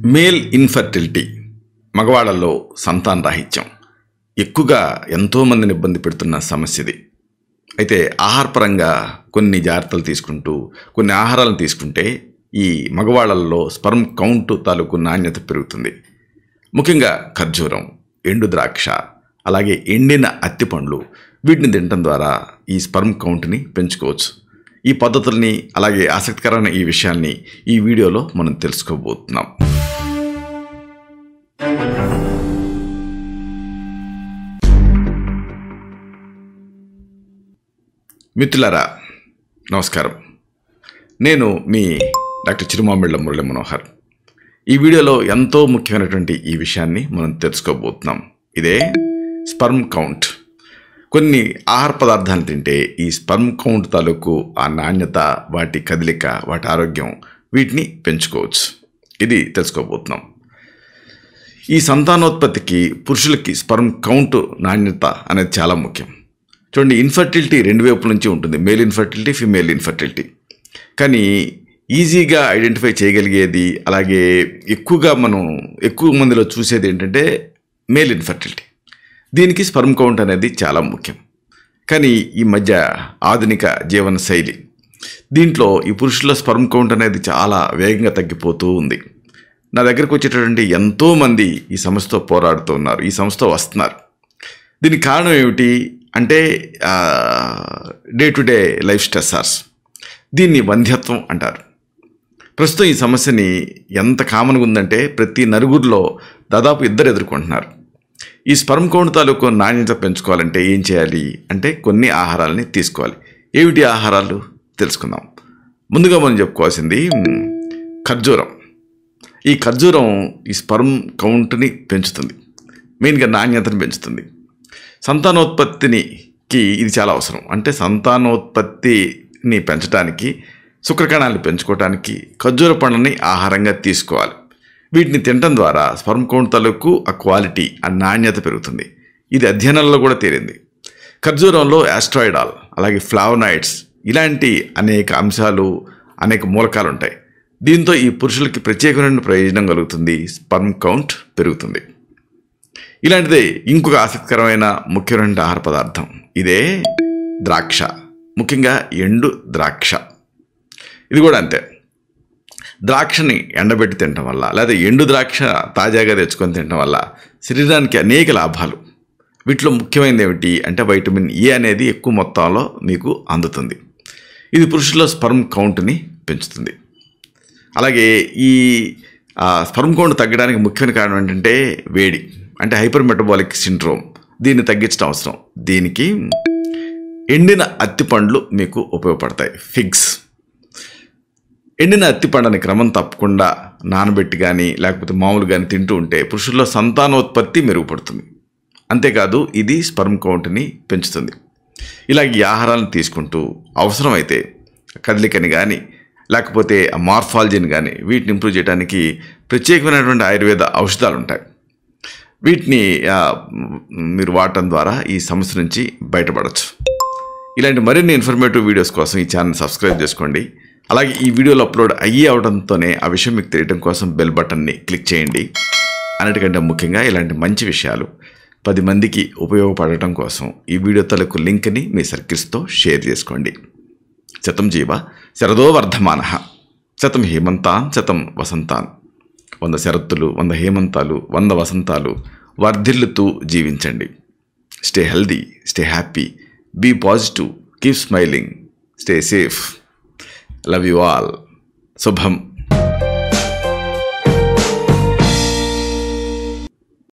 Male infertility, మగవాళ్ళలో సంతాన రాహిత్యం ఎక్కువగా ఎంతోమందిని ఇబ్బంది పెడుతున్న సమస్యది. అయితే ఆహారపరంగా కొన్ని జాగ్రత్తలు తీసుకుంటూ కొన్ని ఆహారాలను తీసుకుంటే ఈ మగవాళ్ళల్లో స్పర్మ్ కౌంట్ తాలూకు నాణ్యత పెరుగుతుంది. ముఖ్యంగా ఖర్జూరం, ఎండు ద్రాక్ష, అలాగే ఎండిన అత్తిపండ్లు వీటిని తినడం ద్వారా ఈ స్పర్మ్ కౌంట్ని పెంచుకోవచ్చు. ఈ పద్ధతుల్ని అలాగే ఆసక్తికరమైన ఈ విషయాన్ని ఈ వీడియోలో మనం తెలుసుకోబోతున్నాం. మిత్రులారా నమస్కారం. నేను మీ డాక్టర్ చిరుమామిళ్ళ మురళి మనోహర్. ఈ వీడియోలో ఎంతో ముఖ్యమైనటువంటి ఈ విషయాన్ని మనం తెలుసుకోబోతున్నాం. ఇదే స్పర్మ్ కౌంట్. కొన్ని ఆహార పదార్థాలు తింటే ఈ స్పర్మ్ కౌంట్ తాలూకు ఆ నాణ్యత, వాటి కదలిక, వాటి ఆరోగ్యం వీటిని పెంచుకోవచ్చు. ఇది తెలుసుకోబోతున్నాం. ఈ సంతానోత్పత్తికి పురుషులకి స్పర్మ్ కౌంట్ నాణ్యత అనేది చాలా ముఖ్యం. చూడండి, ఇన్ఫర్టిలిటీ రెండు వైపుల నుంచి ఉంటుంది, మేల్ ఇన్ఫర్టిలిటీ, ఫీమేల్ ఇన్ఫర్టిలిటీ. కానీ ఈజీగా ఐడెంటిఫై చేయగలిగేది, అలాగే ఎక్కువ మందిలో చూసేది ఏంటంటే మేల్ ఇన్ఫర్టిలిటీ. దీనికి స్పర్మ్ కౌంట్ అనేది చాలా ముఖ్యం. కానీ ఈ మధ్య ఆధునిక జీవన శైలి దీంట్లో ఈ పురుషుల స్పర్మ్ కౌంట్ అనేది చాలా వేగంగా తగ్గిపోతూ ఉంది. నా దగ్గరకు వచ్చేటటువంటి ఎంతోమంది ఈ సమస్యతో పోరాడుతూ ఉన్నారు, ఈ సమస్యతో వస్తున్నారు. దీనికి కారణం ఏమిటి అంటే డే టు డే లైఫ్ స్ట్రెస్సర్స్. దీన్ని వంధ్యత్వం అంటారు. ప్రస్తుతం ఈ సమస్యని ఎంత కామన్గా ఉందంటే ప్రతి నలుగురిలో దాదాపు ఇద్దరు ఎదుర్కొంటున్నారు. ఈ స్పర్మ్ కౌంట్ తాలూకు నాణ్యత పెంచుకోవాలంటే ఏం చేయాలి అంటే కొన్ని ఆహారాలని తీసుకోవాలి. ఏమిటి ఆహారాలు తెలుసుకుందాం. ముందుగా మనం చెప్పుకోవాల్సింది ఖర్జూరం. ఈ ఖర్జూరం ఈ స్పర్మ్ కౌంట్ని పెంచుతుంది, మెయిన్గా నాణ్యతని పెంచుతుంది. సంతానోత్పత్తికి ఇది చాలా అవసరం. అంటే సంతానోత్పత్తిని పెంచడానికి, శుక్రకణాలను పెంచుకోవడానికి ఖర్జూర పండుని ఆహారంగా తీసుకోవాలి. వీటిని తినడం ద్వారా స్పర్మ్ కౌంట్ తాలూకు ఆ క్వాలిటీ, ఆ నాణ్యత పెరుగుతుంది. ఇది అధ్యయనాల్లో కూడా తేలింది. ఖర్జూరంలో యాస్ట్రాయిడాల్, అలాగే ఫ్లావనాయిడ్స్ ఇలాంటి అనేక అంశాలు, అనేక మూలకాలు ఉంటాయి. దీంతో ఈ పురుషులకి ప్రత్యేకమైన ప్రయోజనం కలుగుతుంది, స్పర్మ్ కౌంట్ పెరుగుతుంది. ఇలాంటిదే ఇంకొక ఆసక్తికరమైన ముఖ్యమైన ఆహార పదార్థం ఇదే ద్రాక్ష, ముఖ్యంగా ఎండు ద్రాక్ష. ఇది కూడా అంతే. ద్రాక్షని ఎండబెట్టి తినడం వల్ల, లేదా ఎండు ద్రాక్ష తాజాగా తెచ్చుకొని తినడం వల్ల శరీరానికి అనేక లాభాలు. వీటిలో ముఖ్యమైనది ఏమిటి అంటే వైటమిన్ ఏ అనేది ఎక్కువ మొత్తంలో మీకు అందుతుంది. ఇది పురుషుల్లో స్పర్మ్ కౌంట్ని పెంచుతుంది. అలాగే ఈ స్పర్మ్ కౌంట్ తగ్గడానికి ముఖ్యమైన కారణం ఏంటంటే వేడి, అంటే హైపర్ మెటబాలిక్ సిండ్రోమ్. దీన్ని తగ్గించడం అవసరం. దీనికి ఎండిన అత్తిపండ్లు మీకు ఉపయోగపడతాయి, ఫిగ్స్. ఎండిన అత్తిపండుని క్రమం తప్పకుండా నానబెట్టి కానీ లేకపోతే మామూలు కానీ తింటూ ఉంటే పురుషుల్లో సంతానోత్పత్తి మెరుగుపడుతుంది. అంతేకాదు ఇది స్పర్మ్ కౌంట్ని పెంచుతుంది. ఇలాగ ఈ ఆహారాలను తీసుకుంటూ అవసరమైతే కదలికని కానీ లేకపోతే మార్ఫాలజీని కానీ వీటిని ఇంప్రూవ్ చేయడానికి ప్రత్యేకమైనటువంటి ఆయుర్వేద ఔషధాలు ఉంటాయి. వీటిని మీరు వాడటం ద్వారా ఈ సమస్య నుంచి బయటపడవచ్చు. ఇలాంటి మరిన్ని ఇన్ఫర్మేటివ్ వీడియోస్ కోసం ఈ ఛానల్ సబ్స్క్రైబ్ చేసుకోండి. అలాగే ఈ వీడియోలో అప్లోడ్ అవడంతోనే ఆ విషయం మీకు తెలియడం కోసం బెల్ బటన్ని క్లిక్ చేయండి. అన్నిటికంటే ముఖ్యంగా ఇలాంటి మంచి విషయాలు 10 మందికి ఉపయోగపడటం కోసం ఈ వీడియో తాలూకు లింక్ని మీ సర్కిల్స్తో షేర్ చేసుకోండి. శతం జీవ శరదో వర్ధమానః, శతం హేమంతాన్ శతం వసంతాన్. 100 శరత్తులు, 100 హేమంతాలు, 100 వసంతాలు వర్ధిల్లుతూ జీవించండి. Stay healthy, stay happy, be positive, keep smiling, stay safe. Love you all. శుభం.